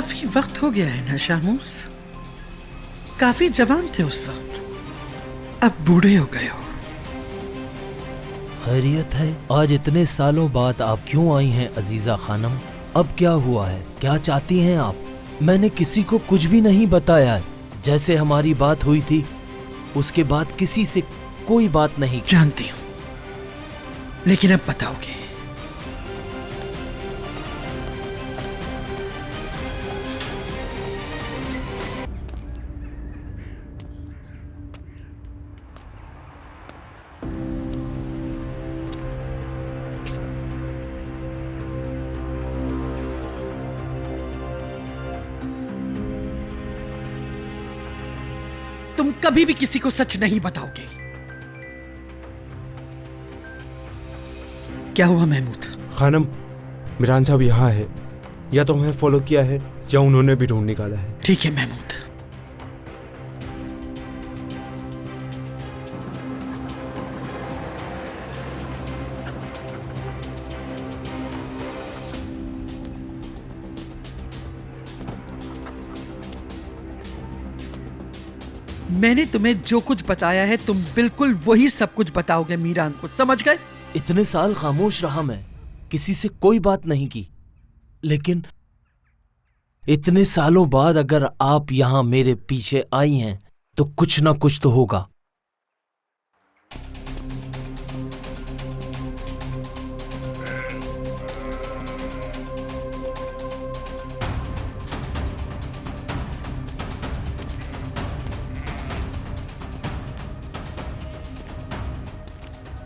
काफी वक्त हो गया है ना शामूस। काफी जवान थे उस वक्त, अब बूढ़े हो गए हो। खैरियत है? आज इतने सालों बाद आप क्यों आई हैं अजीजा खानम? अब क्या हुआ है? क्या चाहती हैं आप? मैंने किसी को कुछ भी नहीं बताया है। जैसे हमारी बात हुई थी उसके बाद किसी से कोई बात नहीं। जानती हूं, लेकिन अब बताओगे? तुम कभी भी किसी को सच नहीं बताओगे। क्या हुआ महमूद? खानम, मिरान साहब यहाँ है। या तो हमें फॉलो किया है या उन्होंने भी ढूंढ निकाला है। ठीक है महमूद। मैंने तुम्हें जो कुछ बताया है तुम बिल्कुल वही सब कुछ बताओगे मीरान को, समझ गए? इतने साल खामोश रहा मैं, किसी से कोई बात नहीं की, लेकिन इतने सालों बाद अगर आप यहां मेरे पीछे आई हैं तो कुछ ना कुछ तो होगा।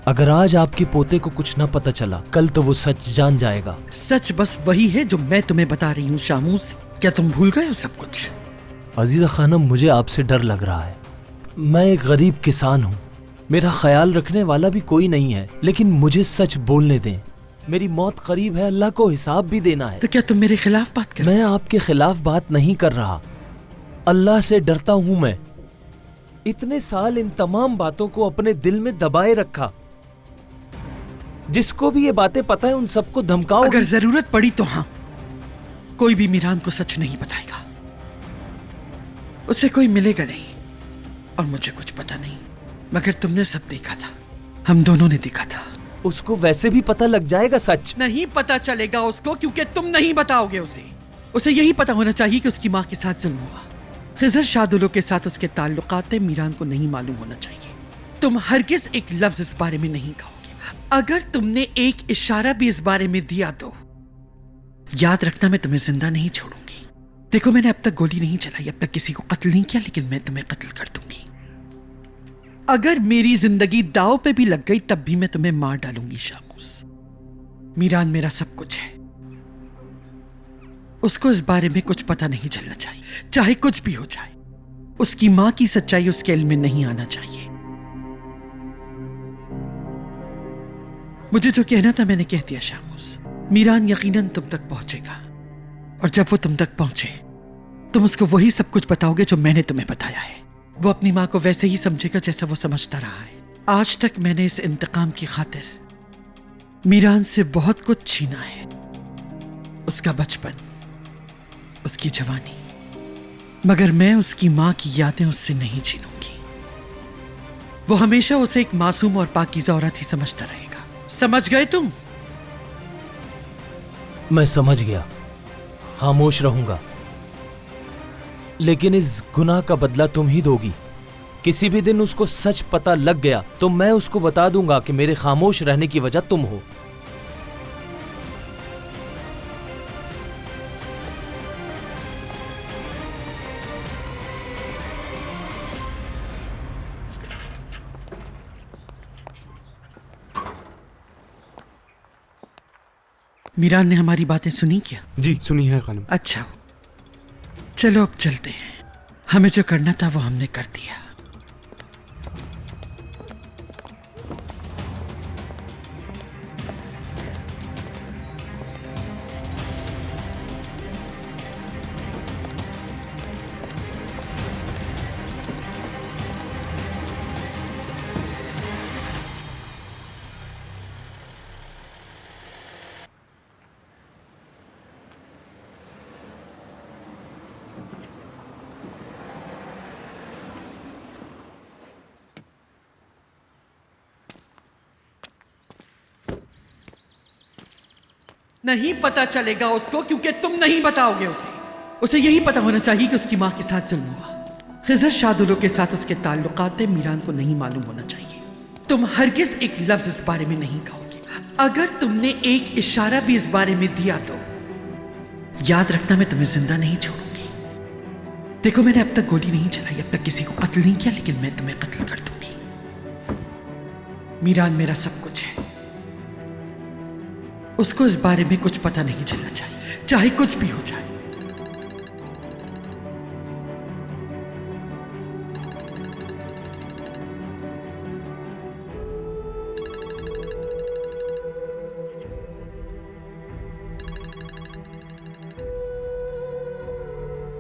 अगर आज आपके पोते को कुछ ना पता चला, कल तो वो सच जान जाएगा। सच बस वही है जो मैं तुम्हें बता रही हूँ शामूस। क्या तुम भूल गए हो सब कुछ? अजीजा खानम, मुझे आपसे डर लग रहा है। मैं एक गरीब किसान हूँ, मेरा ख्याल रखने वाला भी कोई नहीं है, लेकिन मुझे सच बोलने दें। मेरी मौत करीब है, अल्लाह को हिसाब भी देना है। तो क्या तुम मेरे खिलाफ बात कर? मैं आपके खिलाफ बात नहीं कर रहा, अल्लाह से डरता हूँ मैं। इतने साल इन तमाम बातों को अपने दिल में दबाए रखा। जिसको भी ये बातें पता है उन सबको धमकाओ। अगर जरूरत पड़ी तो हाँ, कोई भी मीरान को सच नहीं बताएगा। उसे कोई मिलेगा नहीं और मुझे कुछ पता नहीं, मगर तुमने सब देखा था, हम दोनों ने देखा था। उसको वैसे भी पता लग जाएगा सच। नहीं पता चलेगा उसको, क्योंकि तुम नहीं बताओगे उसे। उसे यही पता होना चाहिए कि उसकी माँ के साथ जुल्म हुआ। खिजर शादुलो के साथ उसके ताल्लुकात मीरान को नहीं मालूम होना चाहिए। तुम हरगिज एक लफ्ज इस बारे में नहीं कहोगे। अगर तुमने एक इशारा भी इस बारे में दिया तो याद रखना, मैं तुम्हें जिंदा नहीं छोड़ूंगी। देखो, मैंने अब तक गोली नहीं चलाई, अब तक किसी को कत्ल नहीं किया, लेकिन मैं तुम्हें कत्ल कर दूंगी। अगर मेरी जिंदगी दांव पे भी लग गई तब भी मैं तुम्हें मार डालूंगी शामूस। मीरान मेरा सब कुछ है, उसको इस बारे में कुछ पता नहीं चलना चाहिए। चाहे कुछ भी हो जाए, उसकी मां की सच्चाई उसके इल्म में नहीं आना चाहिए। मुझे जो कहना था मैंने कह दिया शामूस। मीरान यकीनन तुम तक पहुंचेगा, और जब वो तुम तक पहुंचे तुम उसको वही सब कुछ बताओगे जो मैंने तुम्हें बताया है। वो अपनी मां को वैसे ही समझेगा जैसा वो समझता रहा है। आज तक मैंने इस इंतकाम की खातिर मीरान से बहुत कुछ छीना है। उसका बचपन, उसकी जवानी, मगर मैं उसकी मां की यादें उससे नहीं छीनूंगी। वो हमेशा उसे एक मासूम और पाकीज़ा औरत ही समझता रहेगा। समझ गए तुम? मैं समझ गया, खामोश रहूंगा, लेकिन इस गुनाह का बदला तुम ही दोगी। किसी भी दिन उसको सच पता लग गया तो मैं उसको बता दूंगा कि मेरे खामोश रहने की वजह तुम हो। मीरान ने हमारी बातें सुनी क्या? जी सुनी है खानम। अच्छा, चलो अब चलते हैं। हमें जो करना था वो हमने कर दिया। नहीं पता चलेगा उसको क्योंकि तुम नहीं बताओगे उसे यही पता होना चाहिए कि उसकी माँ के साथ जुल्म हुआ। खिजर शादुलों के साथ उसके ताल्लुकात है, मीरान को नहीं मालूम होना चाहिए। तुम हरगिज एक लफ्ज इस बारे में नहीं कहोगे। अगर तुमने एक इशारा भी इस बारे में दिया तो याद रखना मैं तुम्हें जिंदा नहीं छोड़ूंगी। देखो मैंने अब तक गोली नहीं चलाई, अब तक किसी को कत्ल नहीं किया, लेकिन मैं तुम्हें कत्ल कर दूंगी। मीरान मेरा सब कुछ है, उसको इस बारे में कुछ पता नहीं चलना चाहिए, चाहे कुछ भी हो जाए।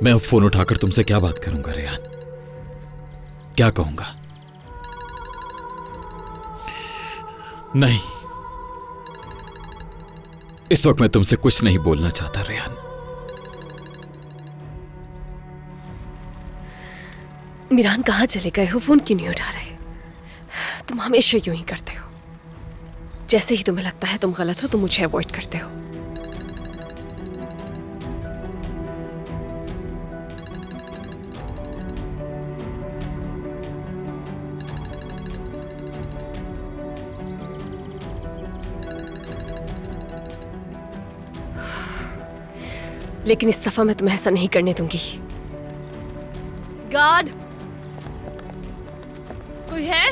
मैं अब फोन उठाकर तुमसे क्या बात करूंगा रेहान? क्या कहूंगा? नहीं, इस वक्त मैं तुमसे कुछ नहीं बोलना चाहता रेहान। मीरान कहाँ चले गए हो? फोन क्यों नहीं उठा रहे? तुम हमेशा यूं ही करते हो। जैसे ही तुम्हें लगता है तुम गलत हो, तुम मुझे अवॉइड करते हो। लेकिन इस दफा मैं तुम्हें ऐसा नहीं करने दूंगी। गार्ड, कोई है?